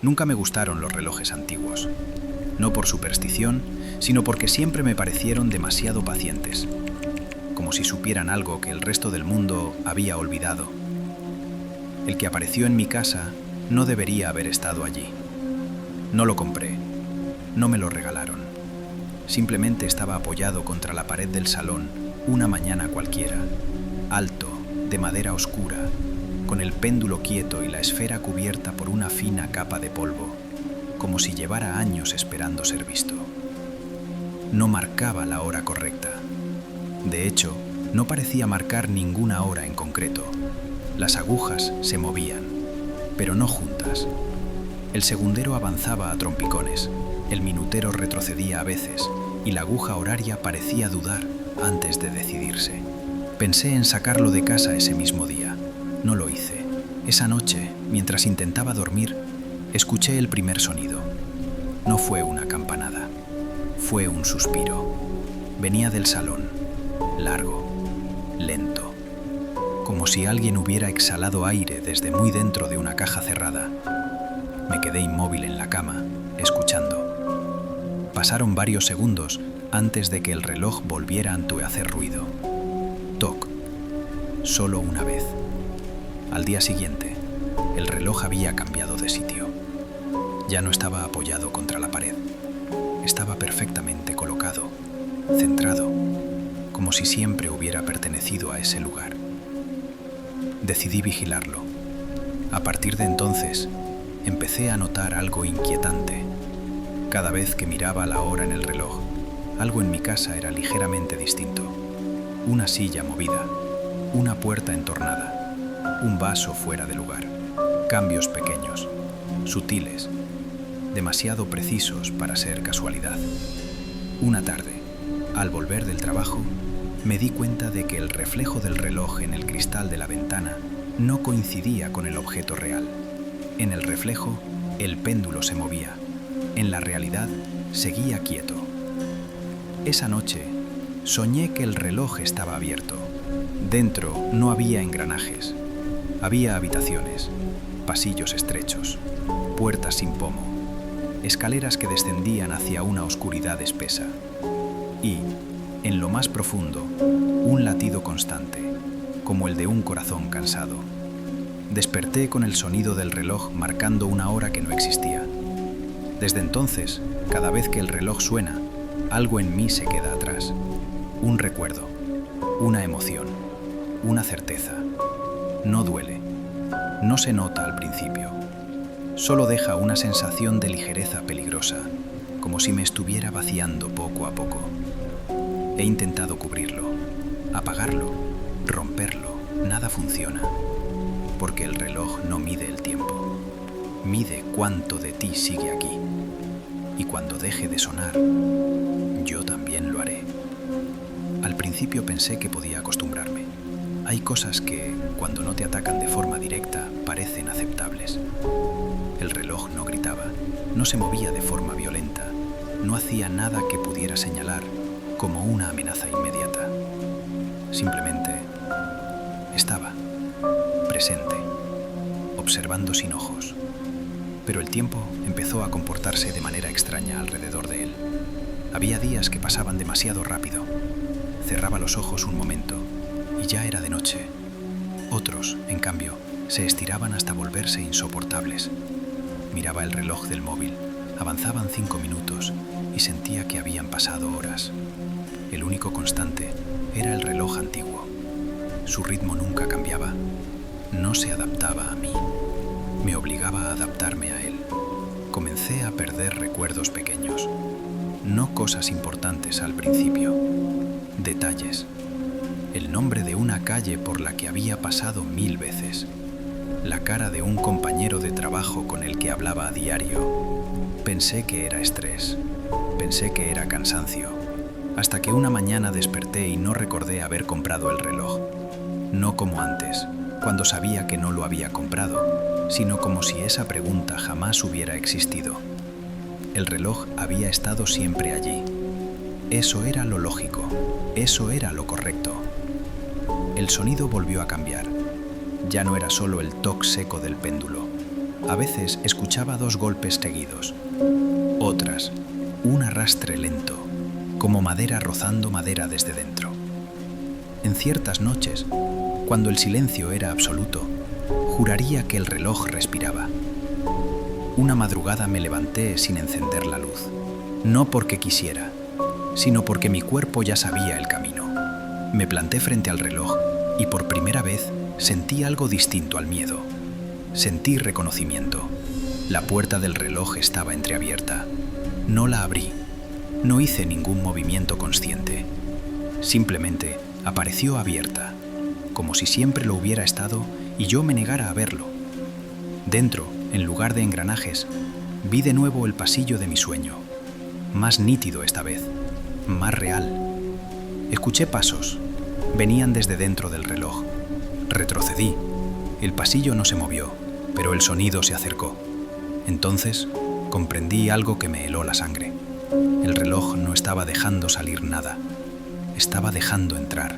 Nunca me gustaron los relojes antiguos. No por superstición, sino porque siempre me parecieron demasiado pacientes, como si supieran algo que el resto del mundo había olvidado. El que apareció en mi casa no debería haber estado allí. No lo compré, no me lo regalaron. Simplemente estaba apoyado contra la pared del salón una mañana cualquiera, alto, de madera oscura, con el péndulo quieto y la esfera cubierta por una fina capa de polvo, como si llevara años esperando ser visto. No marcaba la hora correcta. De hecho, no parecía marcar ninguna hora en concreto. Las agujas se movían, pero no juntas. El segundero avanzaba a trompicones, el minutero retrocedía a veces, y la aguja horaria parecía dudar antes de decidirse. Pensé en sacarlo de casa ese mismo día. No lo hice. Esa noche, mientras intentaba dormir, escuché el primer sonido. No fue una campanada, fue un suspiro. Venía del salón, largo, lento, como si alguien hubiera exhalado aire desde muy dentro de una caja cerrada. Me quedé inmóvil en la cama, escuchando. Pasaron varios segundos antes de que el reloj volviera a hacer ruido. Toc, solo una vez. Al día siguiente, el reloj había cambiado de sitio. Ya no estaba apoyado contra la pared. Estaba perfectamente colocado, centrado, como si siempre hubiera pertenecido a ese lugar. Decidí vigilarlo. A partir de entonces, empecé a notar algo inquietante. Cada vez que miraba la hora en el reloj, algo en mi casa era ligeramente distinto. Una silla movida, una puerta entornada, un vaso fuera de lugar. Cambios pequeños, sutiles, demasiado precisos para ser casualidad. Una tarde, al volver del trabajo, me di cuenta de que el reflejo del reloj en el cristal de la ventana no coincidía con el objeto real. En el reflejo, el péndulo se movía. En la realidad, seguía quieto. Esa noche, soñé que el reloj estaba abierto. Dentro no había engranajes. Había habitaciones, pasillos estrechos, puertas sin pomo, escaleras que descendían hacia una oscuridad espesa. Y, en lo más profundo, un latido constante, como el de un corazón cansado. Desperté con el sonido del reloj marcando una hora que no existía. Desde entonces, cada vez que el reloj suena, algo en mí se queda atrás. Un recuerdo, una emoción, una certeza. No duele, no se nota al principio. Solo deja una sensación de ligereza peligrosa, como si me estuviera vaciando poco a poco. He intentado cubrirlo, apagarlo, romperlo. Nada funciona, porque el reloj no mide el tiempo. Mide cuánto de ti sigue aquí. Y cuando deje de sonar, yo también lo haré. Al principio pensé que podía acostumbrarme. Hay cosas que, cuando no te atacan de forma directa, parecen aceptables. El reloj no gritaba, no se movía de forma violenta, no hacía nada que pudiera señalar como una amenaza inmediata. Simplemente estaba, presente, observando sin ojos. Pero el tiempo empezó a comportarse de manera extraña alrededor de él. Había días que pasaban demasiado rápido. Cerraba los ojos un momento y ya era de noche. Otros, en cambio, se estiraban hasta volverse insoportables. Miraba el reloj del móvil. Avanzaban 5 minutos y sentía que habían pasado horas. El único constante era el reloj antiguo. Su ritmo nunca cambiaba. No se adaptaba a mí. Me obligaba a adaptarme a él. Comencé a perder recuerdos pequeños. No cosas importantes al principio. Detalles. El nombre de una calle por la que había pasado 1000 veces. La cara de un compañero de trabajo con el que hablaba a diario. Pensé que era estrés. Pensé que era cansancio. Hasta que una mañana desperté y no recordé haber comprado el reloj. No como antes, cuando sabía que no lo había comprado, sino como si esa pregunta jamás hubiera existido. El reloj había estado siempre allí. Eso era lo lógico, eso era lo correcto. El sonido volvió a cambiar. Ya no era solo el toc seco del péndulo. A veces escuchaba 2 golpes seguidos. Otras, un arrastre lento, como madera rozando madera desde dentro. En ciertas noches, cuando el silencio era absoluto, juraría que el reloj respiraba. Una madrugada me levanté sin encender la luz, no porque quisiera, sino porque mi cuerpo ya sabía el camino. Me planté frente al reloj y por primera vez sentí algo distinto al miedo. Sentí reconocimiento. La puerta del reloj estaba entreabierta. No la abrí. No hice ningún movimiento consciente. Simplemente apareció abierta, como si siempre lo hubiera estado y yo me negara a verlo. Dentro, en lugar de engranajes, vi de nuevo el pasillo de mi sueño. Más nítido esta vez, más real. Escuché pasos. Venían desde dentro del reloj. Retrocedí. El pasillo no se movió, pero el sonido se acercó. Entonces, comprendí algo que me heló la sangre. El reloj no estaba dejando salir nada. Estaba dejando entrar.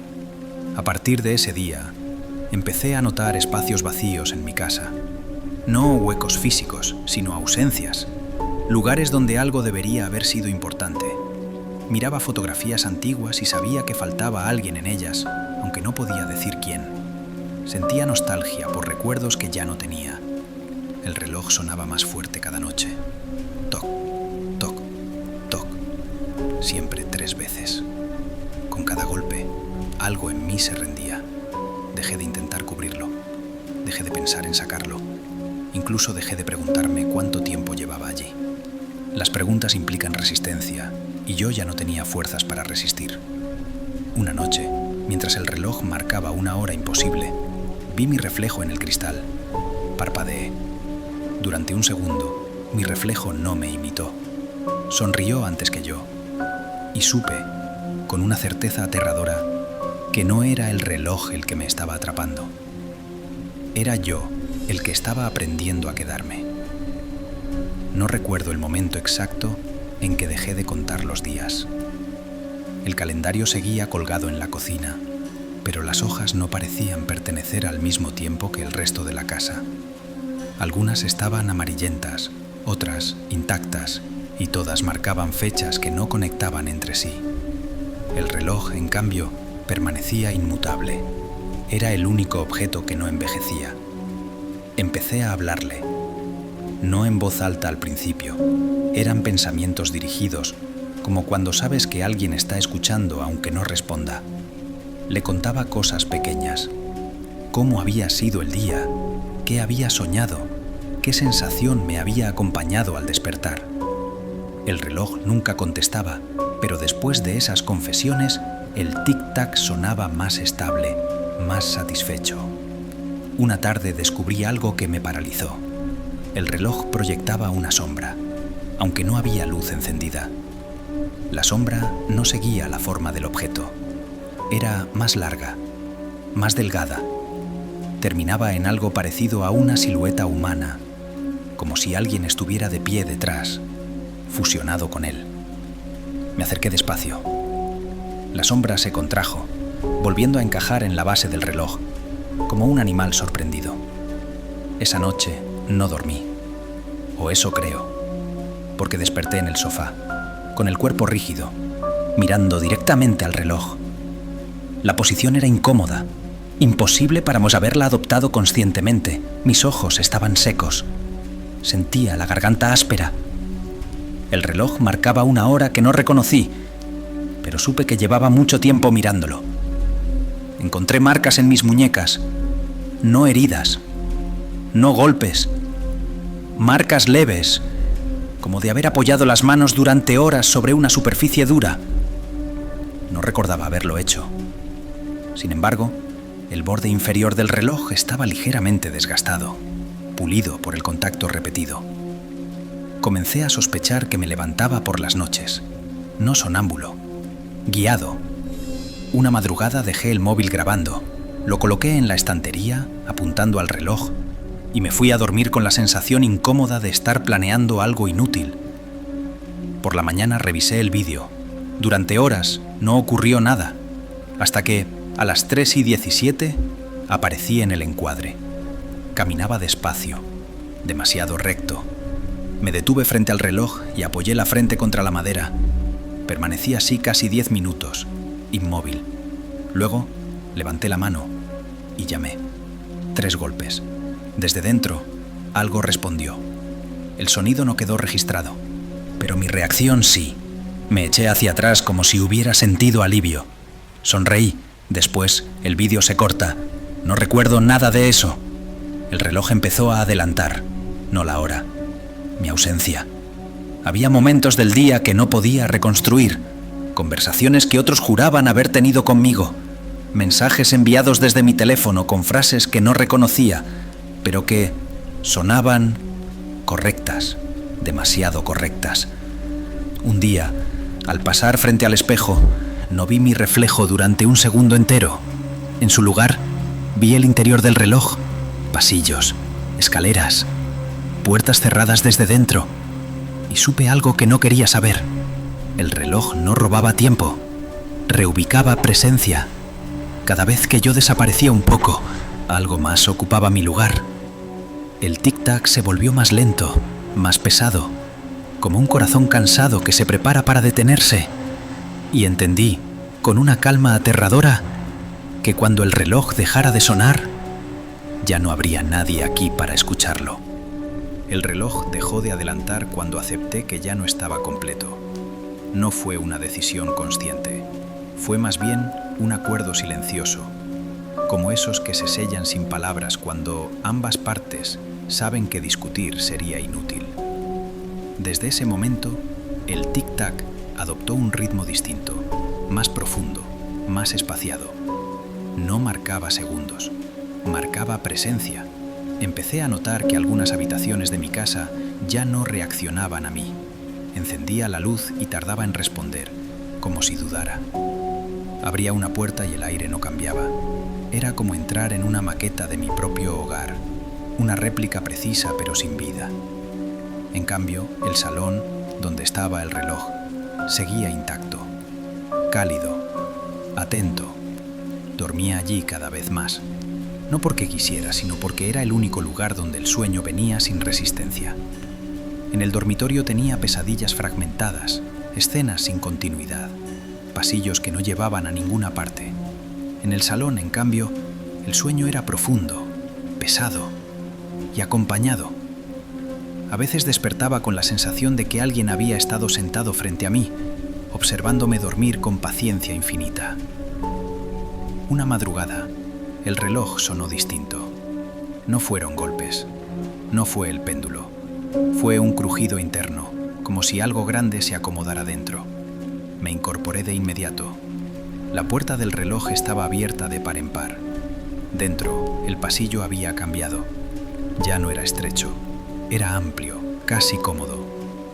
A partir de ese día, empecé a notar espacios vacíos en mi casa. No huecos físicos, sino ausencias. Lugares donde algo debería haber sido importante. Miraba fotografías antiguas y sabía que faltaba alguien en ellas, aunque no podía decir quién. Sentía nostalgia por recuerdos que ya no tenía. El reloj sonaba más fuerte cada noche. Toc, toc, toc. Siempre 3 veces. Con cada golpe, algo en mí se rendía. Dejé de intentar cubrirlo. Dejé de pensar en sacarlo. Incluso dejé de preguntarme cuánto tiempo llevaba allí. Las preguntas implican resistencia, y yo ya no tenía fuerzas para resistir. Una noche, mientras el reloj marcaba una hora imposible, vi mi reflejo en el cristal. Parpadeé. Durante un segundo, mi reflejo no me imitó. Sonrió antes que yo. Y supe, con una certeza aterradora, que no era el reloj el que me estaba atrapando. Era yo el que estaba aprendiendo a quedarme. No recuerdo el momento exacto en que dejé de contar los días. El calendario seguía colgado en la cocina, pero las hojas no parecían pertenecer al mismo tiempo que el resto de la casa. Algunas estaban amarillentas, otras intactas, y todas marcaban fechas que no conectaban entre sí. El reloj, en cambio, permanecía inmutable. Era el único objeto que no envejecía. Empecé a hablarle. No en voz alta al principio. Eran pensamientos dirigidos, como cuando sabes que alguien está escuchando aunque no responda. Le contaba cosas pequeñas. Cómo había sido el día, qué había soñado, qué sensación me había acompañado al despertar. El reloj nunca contestaba, pero después de esas confesiones, el tic-tac sonaba más estable, más satisfecho. Una tarde descubrí algo que me paralizó. El reloj proyectaba una sombra, aunque no había luz encendida. La sombra no seguía la forma del objeto. Era más larga, más delgada. Terminaba en algo parecido a una silueta humana, como si alguien estuviera de pie detrás, fusionado con él. Me acerqué despacio. La sombra se contrajo, volviendo a encajar en la base del reloj, como un animal sorprendido. Esa noche no dormí, o eso creo, porque desperté en el sofá, con el cuerpo rígido, mirando directamente al reloj. La posición era incómoda, imposible para haberla adoptado conscientemente. Mis ojos estaban secos. Sentía la garganta áspera. El reloj marcaba una hora que no reconocí, pero supe que llevaba mucho tiempo mirándolo. Encontré marcas en mis muñecas, no heridas, no golpes, marcas leves, como de haber apoyado las manos durante horas sobre una superficie dura. No recordaba haberlo hecho. Sin embargo, el borde inferior del reloj estaba ligeramente desgastado, pulido por el contacto repetido. Comencé a sospechar que me levantaba por las noches, no sonámbulo, guiado. Una madrugada dejé el móvil grabando, lo coloqué en la estantería, apuntando al reloj, y me fui a dormir con la sensación incómoda de estar planeando algo inútil. Por la mañana revisé el vídeo. Durante horas no ocurrió nada, hasta que, a las 3:17, aparecí en el encuadre. Caminaba despacio, demasiado recto. Me detuve frente al reloj y apoyé la frente contra la madera. Permanecí así casi 10 minutos, inmóvil. Luego levanté la mano y llamé. 3 golpes. Desde dentro, algo respondió. El sonido no quedó registrado, pero mi reacción sí. Me eché hacia atrás como si hubiera sentido alivio. Sonreí. Después, el vídeo se corta. No recuerdo nada de eso. El reloj empezó a adelantar, no la hora. Mi ausencia. Había momentos del día que no podía reconstruir, conversaciones que otros juraban haber tenido conmigo, mensajes enviados desde mi teléfono con frases que no reconocía, pero que sonaban correctas, demasiado correctas. Un día, al pasar frente al espejo, no vi mi reflejo durante un segundo entero. En su lugar, vi el interior del reloj, pasillos, escaleras, puertas cerradas desde dentro, y supe algo que no quería saber. El reloj no robaba tiempo, reubicaba presencia. Cada vez que yo desaparecía un poco, algo más ocupaba mi lugar. El tic-tac se volvió más lento, más pesado, como un corazón cansado que se prepara para detenerse. Y entendí, con una calma aterradora, que cuando el reloj dejara de sonar, ya no habría nadie aquí para escucharlo. El reloj dejó de adelantar cuando acepté que ya no estaba completo. No fue una decisión consciente, fue más bien un acuerdo silencioso, como esos que se sellan sin palabras cuando ambas partes saben que discutir sería inútil. Desde ese momento, el tic-tac adoptó un ritmo distinto, más profundo, más espaciado. No marcaba segundos, marcaba presencia. Empecé a notar que algunas habitaciones de mi casa ya no reaccionaban a mí. Encendía la luz y tardaba en responder, como si dudara. Abría una puerta y el aire no cambiaba. Era como entrar en una maqueta de mi propio hogar, una réplica precisa pero sin vida. En cambio, el salón, donde estaba el reloj, seguía intacto, cálido, atento. Dormía allí cada vez más. No porque quisiera, sino porque era el único lugar donde el sueño venía sin resistencia. En el dormitorio tenía pesadillas fragmentadas, escenas sin continuidad, pasillos que no llevaban a ninguna parte. En el salón, en cambio, el sueño era profundo, pesado y acompañado. A veces despertaba con la sensación de que alguien había estado sentado frente a mí, observándome dormir con paciencia infinita. Una madrugada, el reloj sonó distinto. No fueron golpes, no fue el péndulo, fue un crujido interno, como si algo grande se acomodara dentro. Me incorporé de inmediato. La puerta del reloj estaba abierta de par en par. Dentro, el pasillo había cambiado. Ya no era estrecho, era amplio, casi cómodo.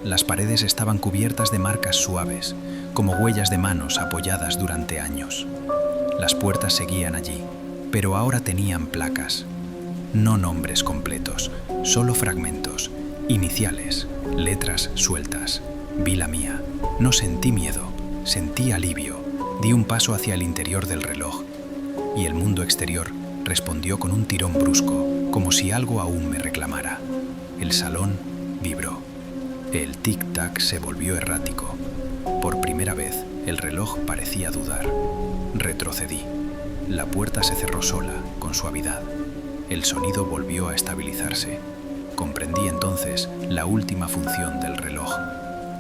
Las paredes estaban cubiertas de marcas suaves, como huellas de manos apoyadas durante años. Las puertas seguían allí, pero ahora tenían placas. No nombres completos, solo fragmentos, iniciales, letras sueltas. Vi la mía. No sentí miedo, sentí alivio. Di un paso hacia el interior del reloj, y el mundo exterior respondió con un tirón brusco, como si algo aún me reclamara. El salón vibró. El tic-tac se volvió errático. Por primera vez, el reloj parecía dudar. Retrocedí. La puerta se cerró sola, con suavidad. El sonido volvió a estabilizarse. Comprendí entonces la última función del reloj.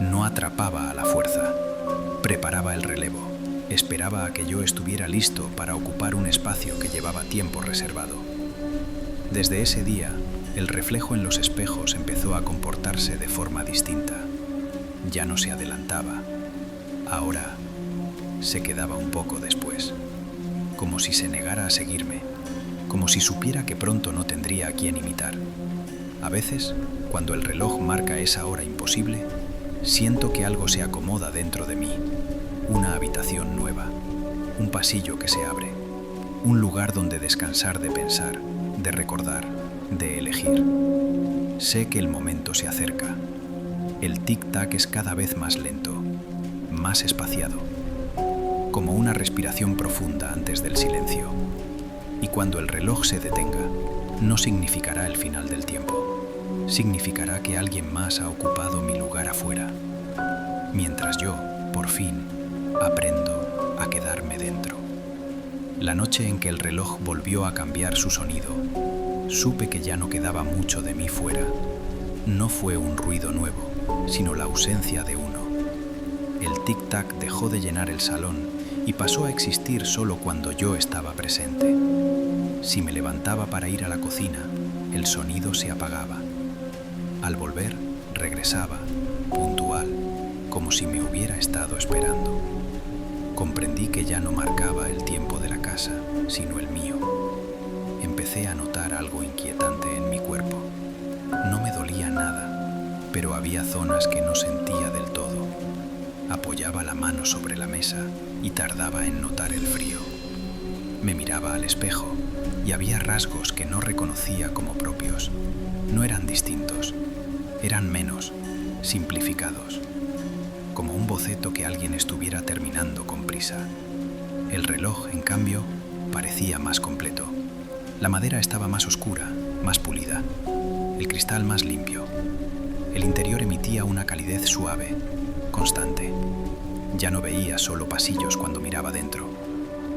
No atrapaba a la fuerza. Preparaba el relevo. Esperaba a que yo estuviera listo para ocupar un espacio que llevaba tiempo reservado. Desde ese día, el reflejo en los espejos empezó a comportarse de forma distinta. Ya no se adelantaba. Ahora se quedaba un poco después, como si se negara a seguirme, como si supiera que pronto no tendría a quien imitar. A veces, cuando el reloj marca esa hora imposible, siento que algo se acomoda dentro de mí, una habitación nueva, un pasillo que se abre, un lugar donde descansar de pensar, de recordar, de elegir. Sé que el momento se acerca. El tic-tac es cada vez más lento, más espaciado, como una respiración profunda antes del silencio. Y cuando el reloj se detenga, no significará el final del tiempo. significará que alguien más ha ocupado mi lugar afuera, mientras yo, por fin, aprendo a quedarme dentro. La noche en que el reloj volvió a cambiar su sonido, supe que ya no quedaba mucho de mí fuera. No fue un ruido nuevo, sino la ausencia de uno. El tic-tac dejó de llenar el salón y pasó a existir solo cuando yo estaba presente. Si me levantaba para ir a la cocina, el sonido se apagaba. Al volver, regresaba, puntual, como si me hubiera estado esperando. Comprendí que ya no marcaba el tiempo de la casa, sino el mío. Empecé a notar algo inquietante en mi cuerpo. No me dolía nada, pero había zonas que no sentía del todo. Apoyaba la mano sobre la mesa y tardaba en notar el frío. Me miraba al espejo y había rasgos que no reconocía como propios. No eran distintos, eran menos, simplificados, como un boceto que alguien estuviera terminando con prisa. El reloj, en cambio, parecía más completo. La madera estaba más oscura, más pulida, el cristal más limpio. El interior emitía una calidez suave, constante. Ya no veía solo pasillos cuando miraba dentro.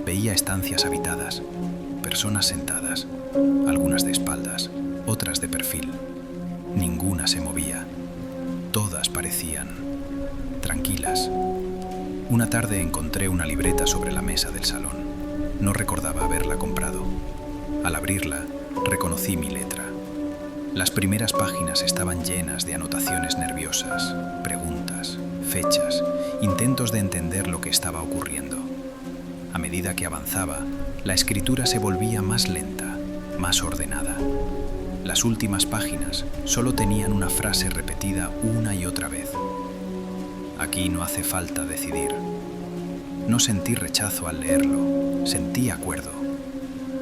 Veía estancias habitadas, personas sentadas, algunas de espaldas, otras de perfil. Ninguna se movía. Todas parecían tranquilas. Una tarde encontré una libreta sobre la mesa del salón. No recordaba haberla comprado. Al abrirla, reconocí mi letra. Las primeras páginas estaban llenas de anotaciones nerviosas, preguntas, fechas, intentos de entender lo que estaba ocurriendo. A medida que avanzaba, la escritura se volvía más lenta, más ordenada. Las últimas páginas solo tenían una frase repetida una y otra vez. Aquí no hace falta decidir. No sentí rechazo al leerlo, sentí acuerdo.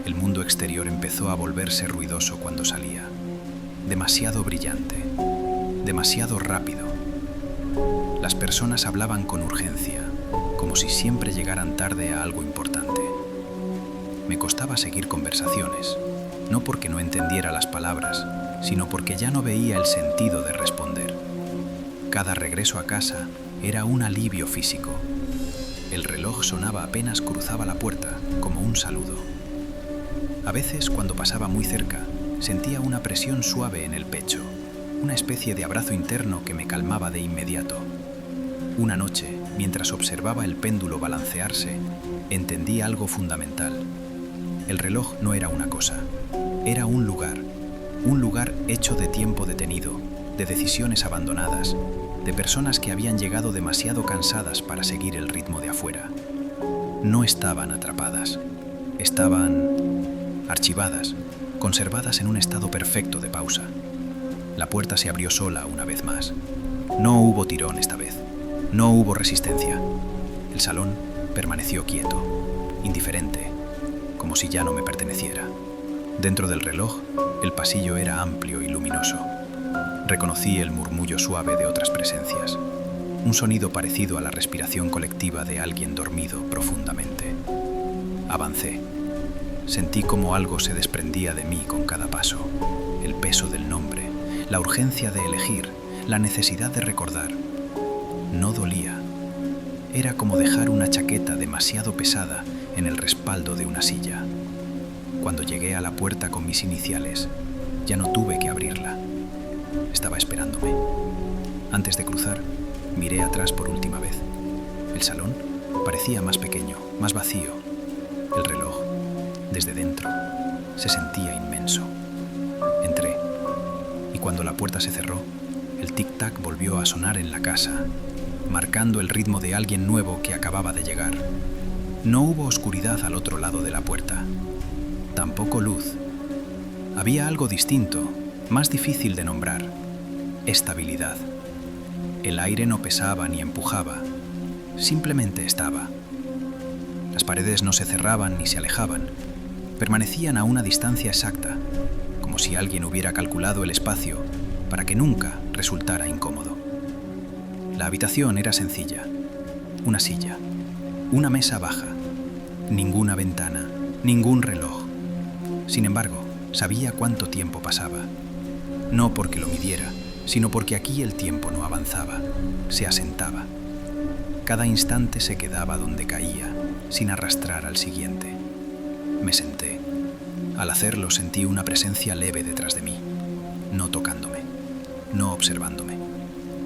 El mundo exterior empezó a volverse ruidoso cuando salía. Demasiado brillante, demasiado rápido. Las personas hablaban con urgencia, como si siempre llegaran tarde a algo importante. Me costaba seguir conversaciones, no porque no entendiera las palabras, sino porque ya no veía el sentido de responder. Cada regreso a casa era un alivio físico. El reloj sonaba apenas cruzaba la puerta, como un saludo. A veces, cuando pasaba muy cerca, sentía una presión suave en el pecho, una especie de abrazo interno que me calmaba de inmediato. Una noche, mientras observaba el péndulo balancearse, entendí algo fundamental. El reloj no era una cosa, era un lugar hecho de tiempo detenido, de decisiones abandonadas, de personas que habían llegado demasiado cansadas para seguir el ritmo de afuera. No estaban atrapadas, estaban archivadas, conservadas en un estado perfecto de pausa. La puerta se abrió sola una vez más. No hubo tirón esta vez. No hubo resistencia. El salón permaneció quieto, indiferente, como si ya no me perteneciera. Dentro del reloj, el pasillo era amplio y luminoso. Reconocí el murmullo suave de otras presencias, un sonido parecido a la respiración colectiva de alguien dormido profundamente. Avancé. Sentí como algo se desprendía de mí con cada paso, el peso del nombre, la urgencia de elegir, la necesidad de recordar. No dolía. Era como dejar una chaqueta demasiado pesada en el respaldo de una silla. Cuando llegué a la puerta con mis iniciales, ya no tuve que abrirla. Estaba esperándome. Antes de cruzar, miré atrás por última vez. El salón parecía más pequeño, más vacío. El reloj, desde dentro, se sentía inmenso. Entré, y cuando la puerta se cerró, el tic-tac volvió a sonar en la casa, marcando el ritmo de alguien nuevo que acababa de llegar. No hubo oscuridad al otro lado de la puerta. Tampoco luz. Había algo distinto, más difícil de nombrar. Estabilidad. El aire no pesaba ni empujaba, simplemente estaba. Las paredes no se cerraban ni se alejaban, permanecían a una distancia exacta, como si alguien hubiera calculado el espacio para que nunca resultara incómodo. La habitación era sencilla. Una silla, una mesa baja, ninguna ventana, ningún reloj. Sin embargo, sabía cuánto tiempo pasaba. No porque lo midiera, sino porque aquí el tiempo no avanzaba, se asentaba. Cada instante se quedaba donde caía, sin arrastrar al siguiente. Me senté. Al hacerlo sentí una presencia leve detrás de mí, no tocándome, no observándome,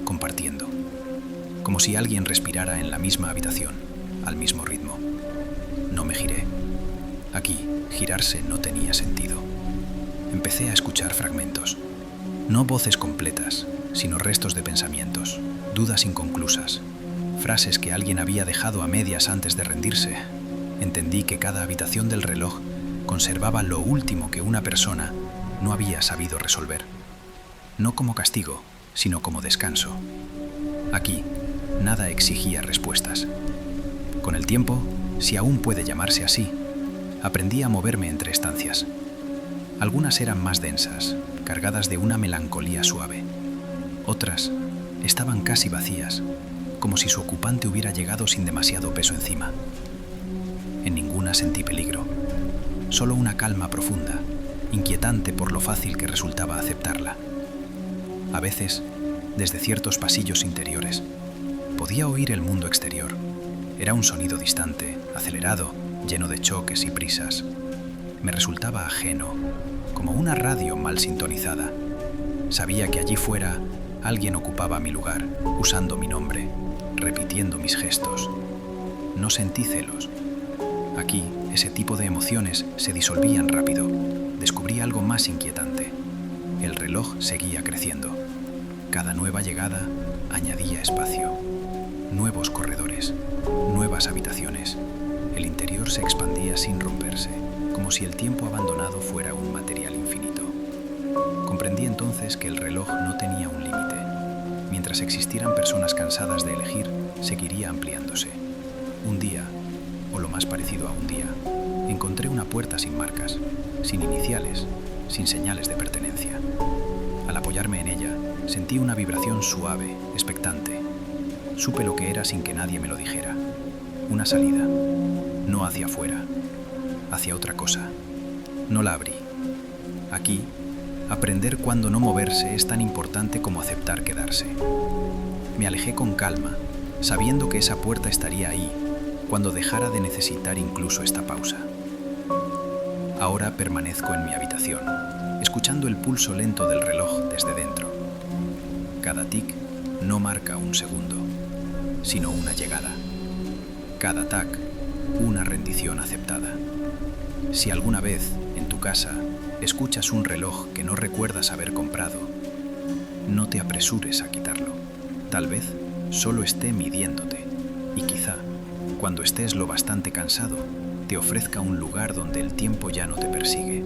compartiendo, como si alguien respirara en la misma habitación, al mismo ritmo. No me giré. Aquí, girarse no tenía sentido. Empecé a escuchar fragmentos, no voces completas, sino restos de pensamientos, dudas inconclusas, frases que alguien había dejado a medias antes de rendirse. Entendí que cada habitación del reloj conservaba lo último que una persona no había sabido resolver, no como castigo, sino como descanso. Aquí, nada exigía respuestas. Con el tiempo, si aún puede llamarse así, aprendí a moverme entre estancias. Algunas eran más densas, cargadas de una melancolía suave. Otras estaban casi vacías, como si su ocupante hubiera llegado sin demasiado peso encima. En ninguna sentí peligro, solo una calma profunda, inquietante por lo fácil que resultaba aceptarla. A veces, desde ciertos pasillos interiores, podía oír el mundo exterior. Era un sonido distante, acelerado, lleno de choques y prisas. Me resultaba ajeno, como una radio mal sintonizada. Sabía que allí fuera alguien ocupaba mi lugar, usando mi nombre, repitiendo mis gestos. No sentí celos. Aquí, ese tipo de emociones se disolvían rápido. Descubrí algo más inquietante. El reloj seguía creciendo. Cada nueva llegada añadía espacio. Nuevos corredores, nuevas habitaciones. El interior se expandía sin romperse, como si el tiempo abandonado fuera un material infinito. Comprendí entonces que el reloj no tenía un límite. Mientras existieran personas cansadas de elegir, seguiría ampliándose. Un día, o lo más parecido a un día, encontré una puerta sin marcas, sin iniciales, sin señales de pertenencia. Al apoyarme en ella, sentí una vibración suave, expectante. Supe lo que era sin que nadie me lo dijera. Una salida, no hacia afuera, hacia otra cosa. No la abrí. Aquí, aprender cuándo no moverse es tan importante como aceptar quedarse. Me alejé con calma, sabiendo que esa puerta estaría ahí cuando dejara de necesitar incluso esta pausa. Ahora permanezco en mi habitación, escuchando el pulso lento del reloj desde dentro. Cada tic no marca un segundo, sino una llegada. Cada tac, una rendición aceptada. Si alguna vez, en tu casa, escuchas un reloj que no recuerdas haber comprado, no te apresures a quitarlo. Tal vez solo esté midiéndote y quizá, cuando estés lo bastante cansado, te ofrezca un lugar donde el tiempo ya no te persigue.